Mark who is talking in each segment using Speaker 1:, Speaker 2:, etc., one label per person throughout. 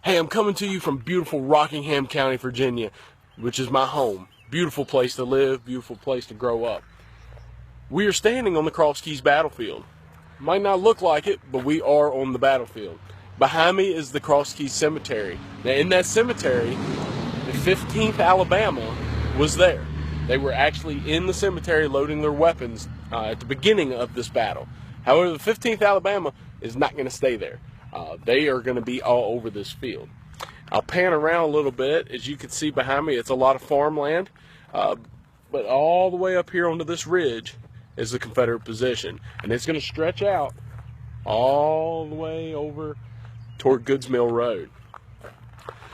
Speaker 1: Hey, I'm coming to you from beautiful Rockingham County, Virginia, which is my home. Beautiful place to live, beautiful place to grow up. We are standing on the Cross Keys battlefield. Might not look like it, but we are on the battlefield. Behind me is the Cross Keys Cemetery. Now, in that cemetery, the 15th Alabama was there. They were actually in the cemetery loading their weapons at the beginning of this battle. However, the 15th Alabama is not going to stay there. They are going to be all over this field. I'll pan around a little bit. As you can see behind me, it's a lot of farmland. But all the way up here onto this ridge is the Confederate position. And it's going to stretch out all the way over toward Goods Mill Road.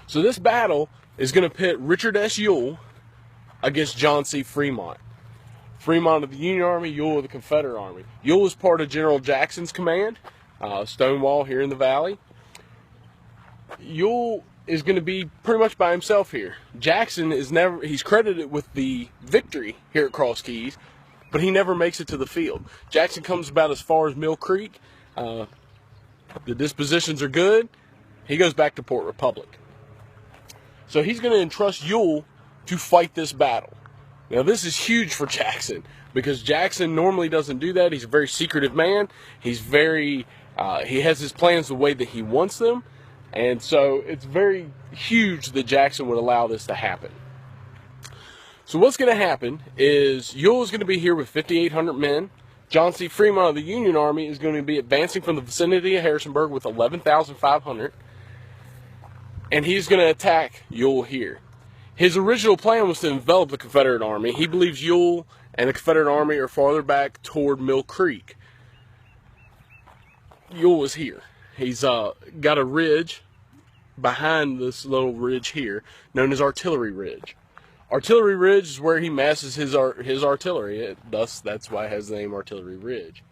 Speaker 1: So this battle is going to pit Richard S. Ewell against John C. Fremont. Fremont of the Union Army, Ewell of the Confederate Army. Ewell was part of General Jackson's command, Stonewall here in the valley. Ewell is going to be pretty much by himself here. Jackson he's credited with the victory here at Cross Keys, but he never makes it to the field. Jackson comes about as far as Mill Creek. The dispositions are good. He goes back to Port Republic. So he's going to entrust Ewell to fight this battle. Now this is huge for Jackson because Jackson normally doesn't do that. He's a very secretive man. He's very, he has his plans the way that he wants them. And so it's very huge that Jackson would allow this to happen. So what's going to happen is Ewell is going to be here with 5,800 men. John C. Fremont of the Union Army is going to be advancing from the vicinity of Harrisonburg with 11,500. And he's going to attack Ewell here. His original plan was to envelop the Confederate Army. He believes Ewell and the Confederate Army are farther back toward Mill Creek. Ewell is here. He's got a ridge behind this little ridge here, known as Artillery Ridge. Artillery Ridge is where he masses his artillery. That's why it has the name Artillery Ridge.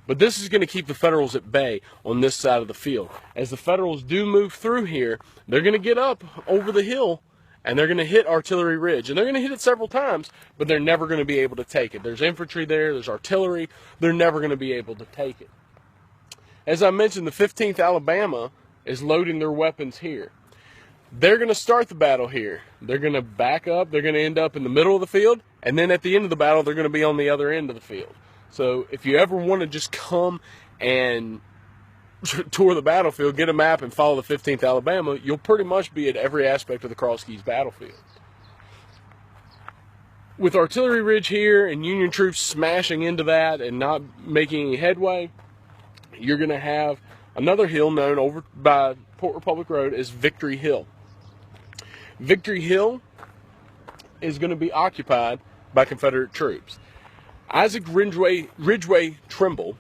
Speaker 1: But this is going to keep the Federals at bay on this side of the field. As the Federals do move through here, they're going to get up over the hill and they're going to hit Artillery Ridge. And they're going to hit it several times, but they're never going to be able to take it. There's infantry there, there's artillery. They're never going to be able to take it. As I mentioned, the 15th Alabama is loading their weapons here. They're going to start the battle here. They're going to back up. They're going to end up in the middle of the field. And then at the end of the battle, they're going to be on the other end of the field. So if you ever want to just come and tour the battlefield, get a map and follow the 15th Alabama, you'll pretty much be at every aspect of the Cross Keys battlefield. With Artillery Ridge here and Union troops smashing into that and not making any headway, you're going to have another hill known over by Port Republic Road as Victory Hill. Victory Hill is going to be occupied by Confederate troops. Isaac Ridgway Trimble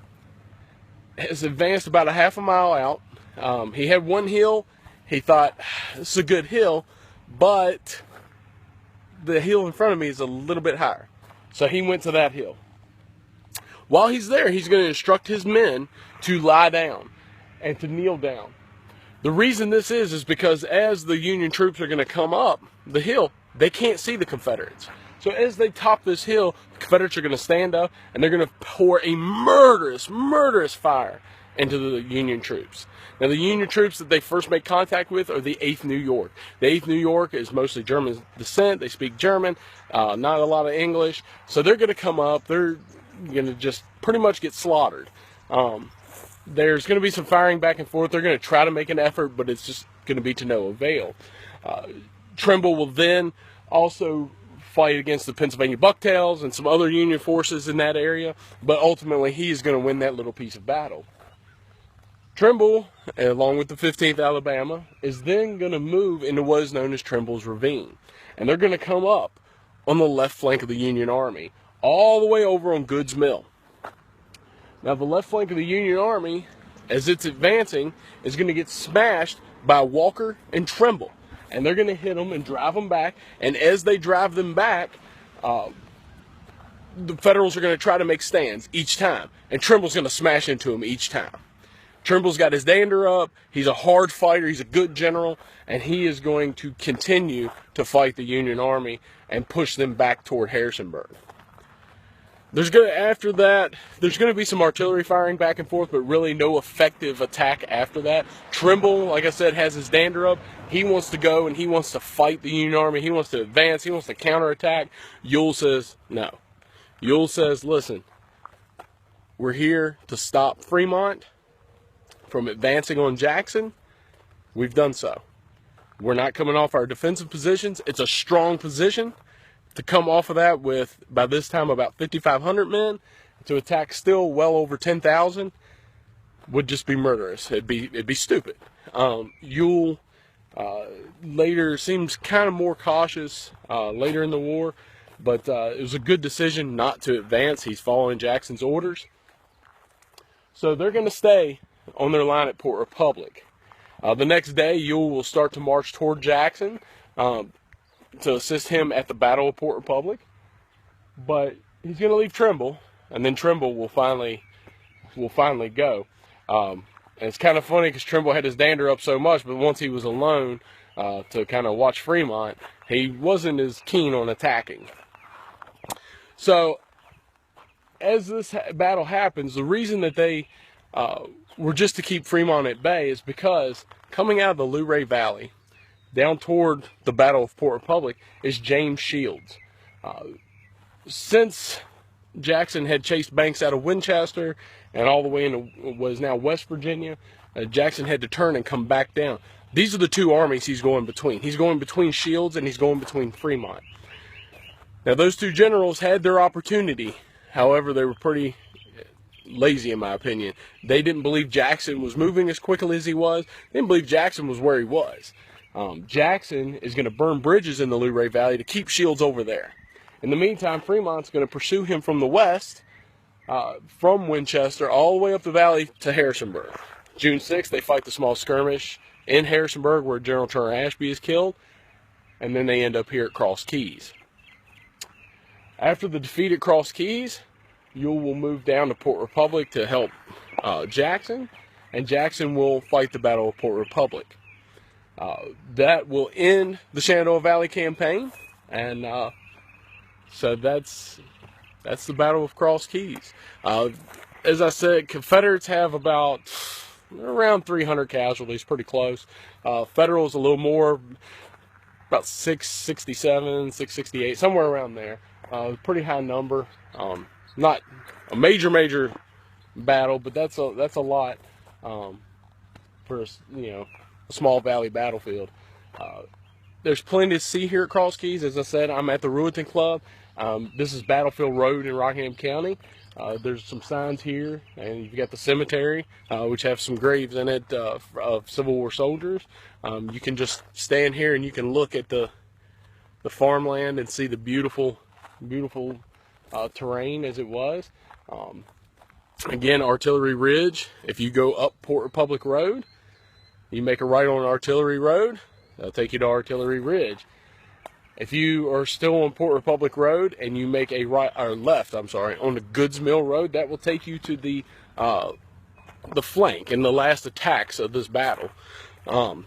Speaker 1: has advanced about a half a mile out. He had one hill. He thought, this is a good hill, but the hill in front of me is a little bit higher. So he went to that hill. While he's there, he's going to instruct his men to lie down and to kneel down. The reason this is because as the Union troops are going to come up the hill, they can't see the Confederates. So as they top this hill, the Confederates are going to stand up and they're going to pour a murderous fire into the Union troops. Now the Union troops that they first make contact with are the 8th New York. The 8th New York is mostly German descent. They speak German, not a lot of English. So they're going to come up. They're going to just pretty much get slaughtered. There's going to be some firing back and forth. They're going to try to make an effort, but it's just going to be to no avail. Trimble will then also fight against the Pennsylvania Bucktails and some other Union forces in that area, but ultimately he is going to win that little piece of battle. Trimble, along with the 15th Alabama, is then going to move into what is known as Trimble's Ravine, and they're going to come up on the left flank of the Union Army, all the way over on Goods Mill. Now the left flank of the Union Army, as it's advancing, is going to get smashed by Walker and Trimble. And they're going to hit them and drive them back. And as they drive them back, the Federals are going to try to make stands each time. And Trimble's going to smash into them each time. Trimble's got his dander up. He's a hard fighter. He's a good general. And he is going to continue to fight the Union Army and push them back toward Harrisonburg. After that, there's gonna be some artillery firing back and forth, but really no effective attack after that. Trimble, like I said, has his dander up. He wants to go and he wants to fight the Union Army. He wants to advance. He wants to counterattack. Ewell says no. Ewell says, listen, we're here to stop Fremont from advancing on Jackson. We've done so. We're not coming off our defensive positions. It's a strong position. To come off of that with, by this time, about 5,500 men, to attack still well over 10,000 would just be murderous. It'd be stupid. Ewell later seems kind of more cautious later in the war, but it was a good decision not to advance. He's following Jackson's orders. So they're going to stay on their line at Port Republic. The next day, Ewell will start to march toward Jackson to assist him at the Battle of Port Republic. But he's going to leave Trimble, and then Trimble will finally go. And it's kind of funny because Trimble had his dander up so much, but once he was alone to kind of watch Fremont, he wasn't as keen on attacking. So as this battle happens, the reason that they were just to keep Fremont at bay is because coming out of the Luray Valley down toward the Battle of Port Republic is James Shields. Since Jackson had chased Banks out of Winchester and all the way into what is now West Virginia, Jackson had to turn and come back down. These are the two armies he's going between. He's going between Shields and he's going between Fremont. Now those two generals had their opportunity. However, they were pretty lazy in my opinion. They didn't believe Jackson was moving as quickly as he was. They didn't believe Jackson was where he was. Jackson is going to burn bridges in the Luray Valley to keep Shields over there. In the meantime, Fremont's going to pursue him from the west, from Winchester, all the way up the valley to Harrisonburg. June 6th, they fight the small skirmish in Harrisonburg where General Turner Ashby is killed, and then they end up here at Cross Keys. After the defeat at Cross Keys, Ewell will move down to Port Republic to help Jackson, and Jackson will fight the Battle of Port Republic. That will end the Shenandoah Valley campaign, and so that's the Battle of Cross Keys. As I said, Confederates have around 300 casualties, pretty close. Federals a little more, about 667, 668, somewhere around there. Pretty high number. Not a major battle, but that's a lot for a small valley battlefield. There's plenty to see here at Cross Keys. As I said, I'm at the Rewington Club. This is Battlefield Road in Rockingham County. There's some signs here, and you've got the cemetery, which have some graves in it of Civil War soldiers. You can just stand here and you can look at the farmland and see the beautiful terrain as it was. Again, Artillery Ridge. If you go up Port Republic Road, you make a right on Artillery Road, that'll take you to Artillery Ridge. If you are still on Port Republic Road and you make a left on the Goods Mill Road, that will take you to the flank and the last attacks of this battle. And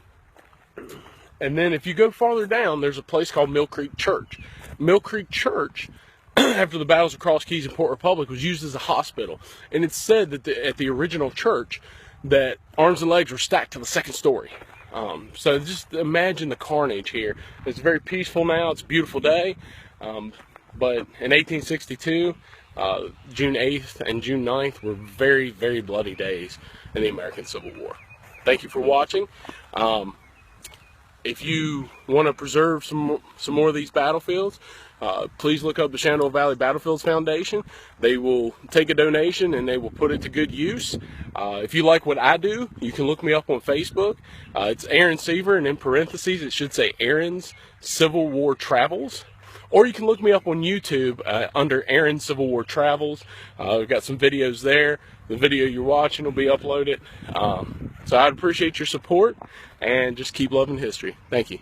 Speaker 1: then if you go farther down, there's a place called Mill Creek Church. Mill Creek Church, after the battles of Cross Keys and Port Republic, was used as a hospital. And it's said that at the original church that arms and legs were stacked to the second story. So just imagine the carnage here. It's very peaceful now. It's a beautiful day. But in 1862, June 8th and June 9th were very, very bloody days in the American Civil War. Thank you for watching. If you want to preserve some more of these battlefields, please look up the Shenandoah Valley Battlefields Foundation. They will take a donation and they will put it to good use. If you like what I do, you can look me up on Facebook. It's Aaron Seaver, and in parentheses it should say Aaron's Civil War Travels. Or you can look me up on YouTube under Aaron Civil War Travels. We've got some videos there. The video you're watching will be uploaded. So I'd appreciate your support, and just keep loving history. Thank you.